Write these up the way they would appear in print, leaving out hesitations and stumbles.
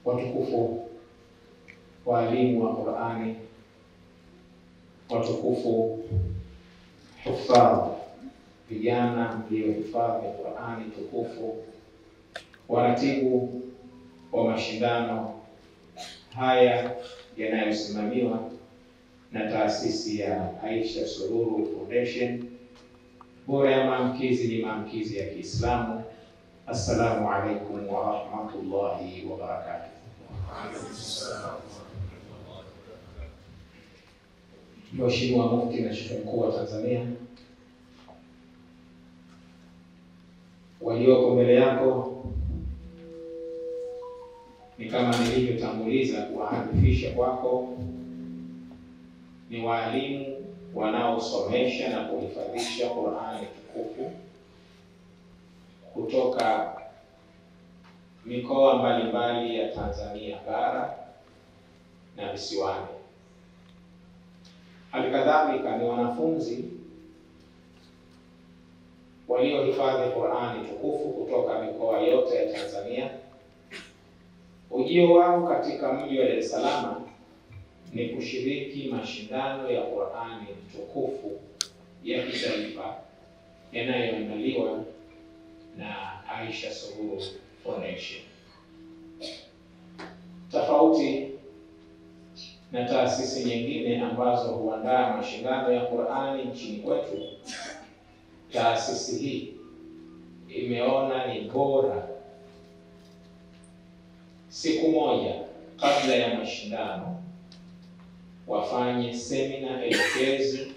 watukufu walimu wa Qur'ani, watukufu hufadh, vijana mliohifadhi Qur'ani tukufu, waratibu wa mashindano haya yanayosimamiwa na taasisi ya Aisha Sururu Foundation. Bora ya maamkizi ni maamkizi ya Kiislamu. Assalamu alaikum wa rahmatullahi wa barakatuh. Mheshimiwa Mufti na Sheikh Mkuu wa Tanzania, walioko mbele yako ni kama nilivyotanguliza kuwaadhifisha kwako, ni walimu wanaosomesha na kuhifadhisha Qur'ani tukufu kutoka mikoa mbalimbali ya Tanzania bara na visiwani. Halikadhalika ni wanafunzi waliohifadhi Qur'ani tukufu kutoka mikoa yote ya Tanzania. Ujio wao katika mji wa Dar es Salaam ni kushiriki mashindano ya Qur'ani tukufu ya kitaifa yanayoandaliwa na Aisha Sururu Foundation. Tofauti na taasisi nyingine ambazo huandaa mashindano ya Qur'ani nchini kwetu, taasisi hii imeona ni bora siku moja kabla ya mashindano wafanye semina elekezi,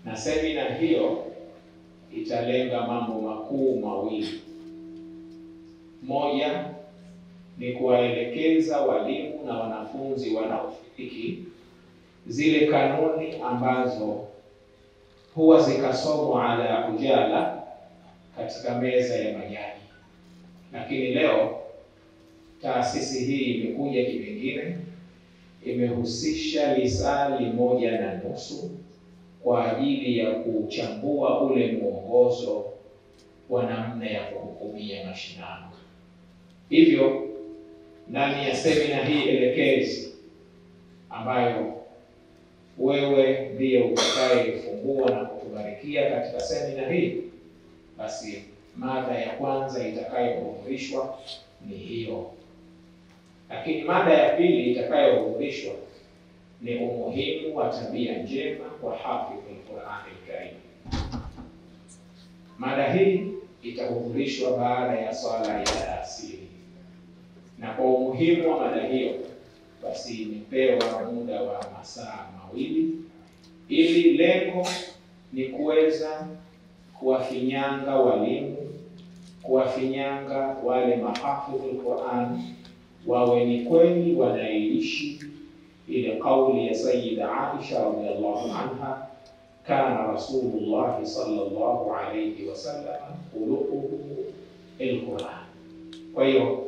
na semina hiyo italenga mambo makuu mawili. Moja ni kuwaelekeza walimu na wanafunzi wanaoshiriki zile kanuni ambazo huwa zikasomwa ala ujala katika meza ya majaji, lakini leo taasisi hii imekuja kivingine, imehusisha lisali 1.5 kwa ajili ya kuchambua ule mwongozo wa namna ya kuhukumia mashindano. Hivyo ndani ya semina hii elekezi ambayo wewe ndiye utakayefungua na kutubarikia katika semina hii, basi mada ya kwanza itakayohudhurishwa ni hiyo. Lakini mada ya pili itakayohudhurishwa ni umuhimu wa tabia njema kwa hafidhul Qur'an al-Karim. Mada hii itahudhurishwa baada ya swala ya alasiri, na kwa umuhimu wa mada hiyo basi imepewa muda wa masaa 2 ili lengo ni kuweza kuwafinyanga walimu, kuwafinyanga wale mahafidhul Qur'an wawe ni kweli wanaishi ile kauli ya Sayyida Aisha radhiyallahu anha, kana Rasulullah sallallahu alayhi wasallam khuluquhu al-Qur'an. Kwa hiyo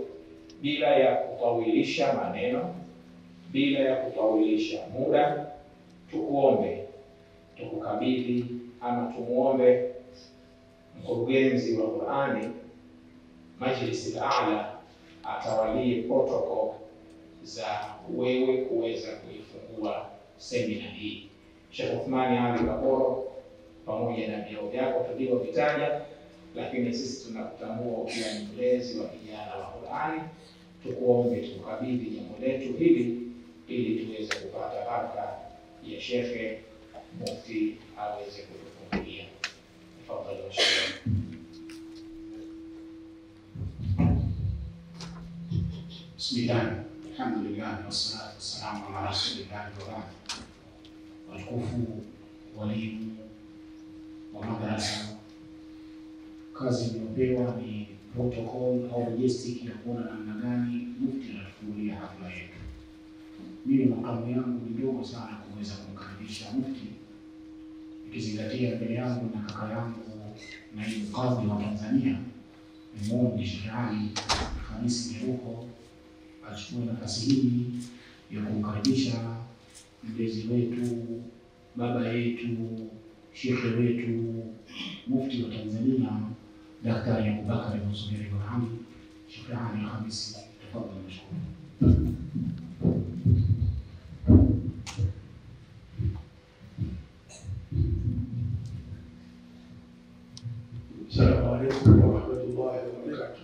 bila ya kutawilisha maneno, bila ya kutawilisha muda, tukuombe, tukukabidhi ama tumuombe mkurugenzi wa Qur'ani Majlisi al-A'la atawalie protocol za wewe kuweza kuifungua semina hii. Sheikh Uthmani Ali Kaporo pamoja na vyao vyako tulivyovitaja, lakini sisi tunakutambua ukiwa ni mlezi wa vijana wa Qur'ani. Tukuombe tukabidhi jambo letu hili ili tuweze kupata baraka ya Sheikh Mufti aweze kutufungulia. Tafadhali washukuru. Bismillah, alhamdulillah, wassalatu wassalamu ala rasulillah wa ba'd. Watukufu walimu wa madrasa, kazi iliyopewa ni protocol au logistic ya kuona namna gani Mufti anatufungulia hafla yetu. Mimi makamu yangu ni ndogo sana kuweza kumkaribisha Mufti, ikizingatia mbele yangu na kaka yangu naibu kadhi wa Tanzania Muhammad Sheikh Ali Khamisi Meruko achukue nafasi hii ya kumkaribisha mlezi wetu, baba yetu, shekhe wetu, Mufti wa Tanzania Daktari Abubakar Ibn Zubair Ibrahim. Sheikh Ali Khamisi, Tafadhali mshukuru. Assalamu alaikum wa rahmatullahi wa barakatuh.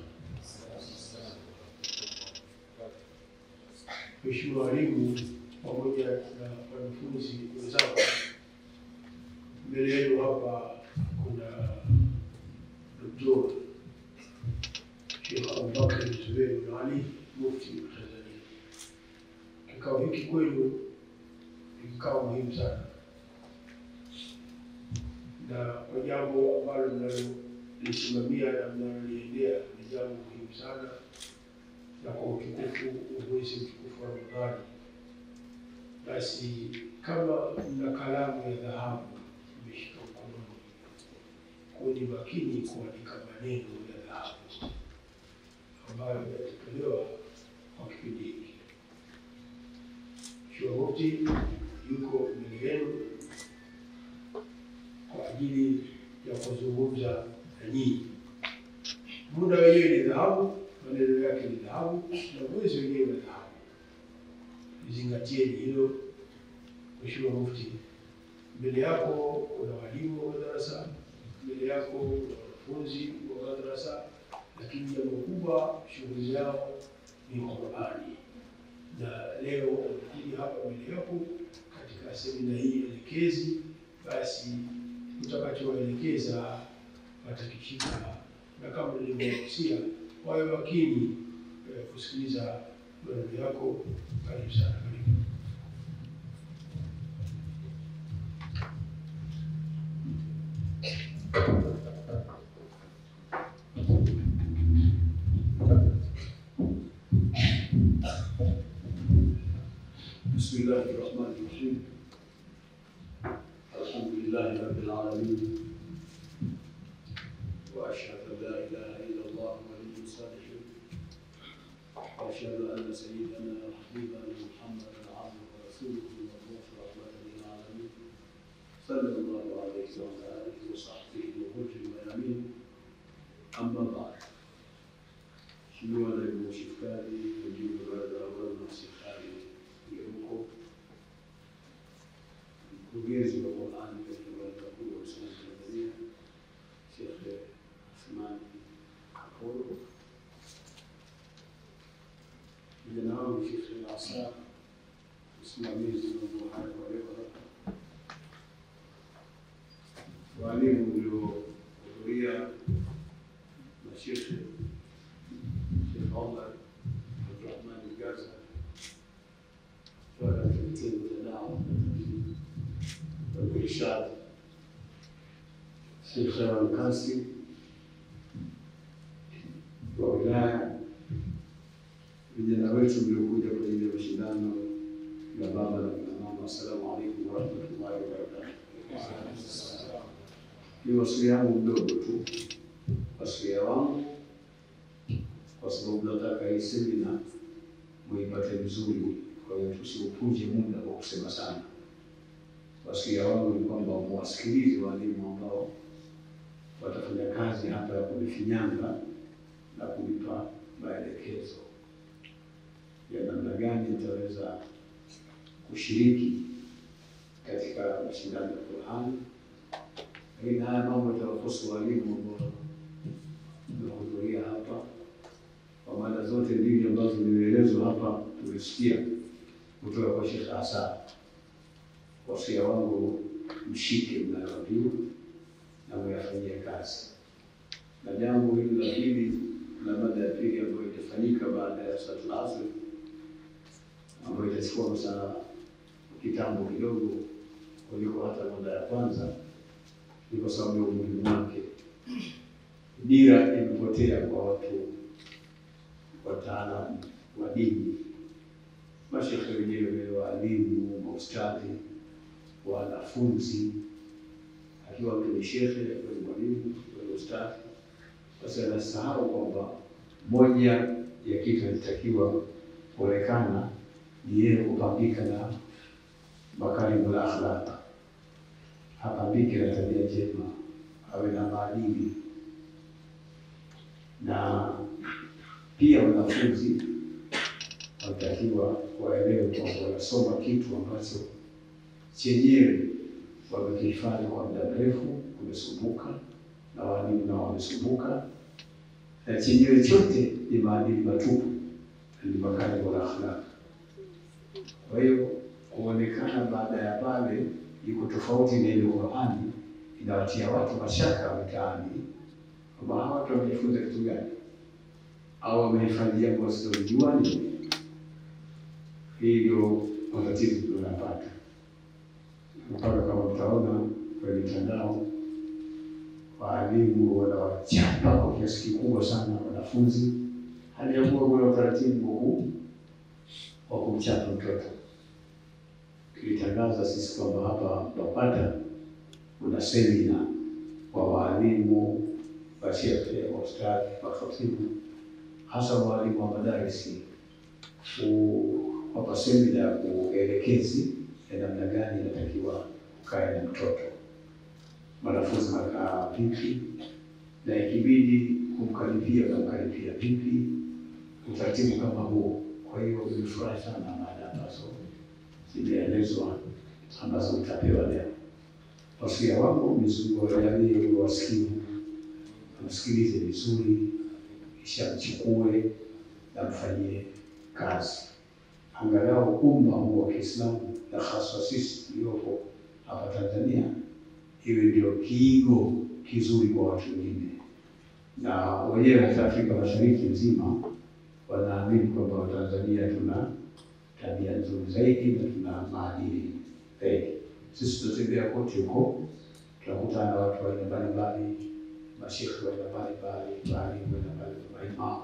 Mheshimiwa walimu pamoja na wanafunzi wenzangu, mbele yenu hapa kuna Dr. Sheikh Abubakar Zubeir bin Ali, mufti wa Tanzania. Kikao hiki kwenu ni kikao muhimu sana, na kwa jambo ambalo mnalolisimamia na mnaloliendea ni jambo muhimu sana, na kwa utukufu wa mwezi mtukufu wa Ramadhani. Basi kama mna kalamu ya dhahabu mmeshika mkononi, kuweni makini kuandika maneno ya dhahabu ambayo yatatolewa kwa kipindi hiki. Mheshimiwa Mufti yuko mbele yenu kwa ajili ya kuzungumza na nyinyi. Muda wenyewe ni dhahabu, maneno yake ni dhahabu, na mwezi wenyewe ni dhahabu. Zingatieni hilo. Mheshimiwa Mufti, mbele yako kuna walimu wa madrasa, mbele yako kuna wanafunzi wa madrasa, lakini jambo kubwa, shughuli yao ni Qur'ani. Na leo wamekuja hapa mbele yako katika semina hii elekezi. Basi utakachowaelekeza watakishika, na kama nilivyowahusia wawe makini kusikiliza maneno yako. Karibu sana. Bismillahirrahmanirrahim. Alhamdulillahi rabbil alamin. Wa ashhadu an la ilaha illallah waliyyus salihin. Wa ashhadu anna sayyidana wa habibana Muhammadan abduhu wa rasuluhu wa rahmatan lil alamin. Sallallahu alayhi wa alihi wa sahbihi wa ajma'in. Amma ba'd. Mheshimiwa Naibu Shifari, Mjumbe wa Baraza la Mashifari yuko mkurugenzi wa Qur'ani katika Baraza Kuu la Uislamu Tanzania, Sheikh Asmani Kaporo, vijana wangu Sheikh Asa, msimamizi wa muhadhara wa leo hapa, walimu mliohudhuria, mashekhe Sheikh Omar Abdurrahman Gaza, wala kitengo cha dawa wa irshad, Sheikh Shaban Kasim wa wilaya, vijana wetu mliokuja kwa ajili ya mashindano ya baba na mama. Assalamu alaikum wa rahmatullahi wa barakatuh. Ni wasia yangu mdogo tu, wasia wangu, kwa sababu nataka hii semina muipate vizuri, kwa hiyo tusiupunje muda kwa kusema sana. Wasia wangu ni kwamba muwasikilize walimu ambao watafanya kazi hapa ya kulifinyanga na kulipa maelekezo ya namna gani mtaweza kushiriki katika mashindano ya Qur'ani. Lakini haya mambo yatawahusu walimu ambao wamehudhuria hapa, kwa mada zote mbili ambazo nimeelezwa hapa tumesikia kutoka kwa Sheikh Asa. Wasia wangu, mshike mnayoambiwa na muyafanyie kazi. Na jambo hili la pili, na mada ya pili ambayo itafanyika baada ya salatul asr, ambayo itachukua masaa kitambo kidogo kuliko hata mada ya kwanza, ni kwa sababu ya umuhimu wake. Dira imepotea kwa watu wataalamu wa dini, mashekhe wenyewe, walimu, maustadhi, wanafunzi, akiwa mtu ni shekhe, akiwa ni mwalimu, akiwa ni ustadhi. Basi anasahau kwamba moja ya kitu inatakiwa kuonekana ni yeye kupambika na makarimul akhlaq, hapambike na tabia njema, awe na maadili. Na pia wanafunzi wanatakiwa waelewe kwamba wanasoma kitu ambacho chenyewe wamekihifadhi kwa muda mrefu, wamesumbuka na walimu nao wamesumbuka, na chenyewe chote ni maadili matupu, ni makarim wal akhlaq. Kwa hiyo kuonekana baada ya pale iko tofauti na ile Qur'ani, inawatia watu mashaka mtaani kwamba hawa watu wamejifunza kitu gani au wamehifadhi jambo wasilolijua nini. Hii ndio matatizo tunayopata, mpaka kama mtaona kwenye mitandao waalimu wanawachapa kwa kiasi kikubwa sana wanafunzi, hali ya kuwa kuna utaratibu huu wa kumchapa mtoto. Tulitangaza sisi kwamba hapa Bapata kuna semina kwa waalimu, mashehe, maustadhi, makhatibu, hasa walimu wa madarisi, kuwapa semina ya kuelekezi ya namna gani inatakiwa kukaa na mtoto, mwanafunzi anakaa vipi, na ikibidi kumkaribia vipi, utaratibu kama huo. Kwa hiyo nimefurahi sana mada ambazo zimeelezwa ambazo utapewa leo. Wasia wangu mizunguko wasikivu, msikilize vizuri, kisha mchukue na mfanyie kazi. Angalau umma huu wa Kiislamu na hasa sisi tuliopo hapa Tanzania iwe ndio kiigo kizuri kwa watu wengine, na wenyewe hata Afrika Mashariki nzima wanaamini kwamba Watanzania tuna tabia nzuri zaidi na tuna maadili zaidi. Sisi tutembea kote huko, tunakutana na watu wa aina mbalimbali, mashehe wa aina mbalimbali, maimamu,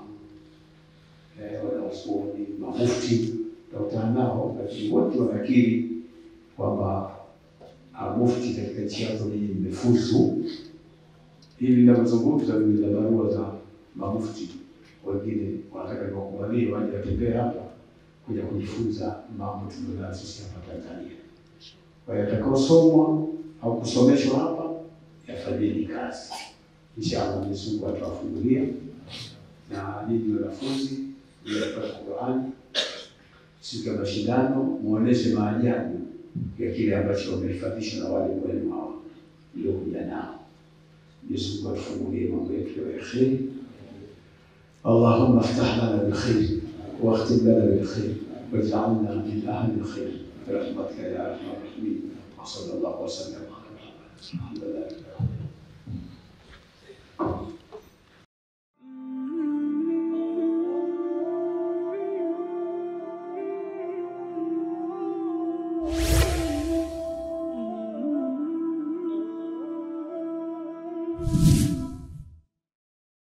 wanazuoni, mufti, tutakutana nao, lakini wote wanakiri kwamba mufti katika nchi yako ni mmefuzu. Hili linazungumza ni barua za mamufti wengine wanataka kuwakubalia waje watembee hapa kuja kujifunza mambo tunayonayo sisi hapa Tanzania. Kwa hiyo atakaosomwa au kusomeshwa hapa yafanyeni kazi. Inshallah Mwenyezi Mungu atawafungulia, na ninyi wanafunzi mliopewa Qur'ani siku ya mashindano muoneshe maajabu ya kile ambacho wamehifadhishwa na walimu wenu hawa mliokuja nao. Mwenyezi Mungu atufungulie mambo yetu ya kheri. اللهم افتح لنا بالخير واختم لنا بالخير واجعلنا من اهل الخير برحمتك يا ارحم الراحمين. وصلى الله وسلم على محمد. الحمد لله.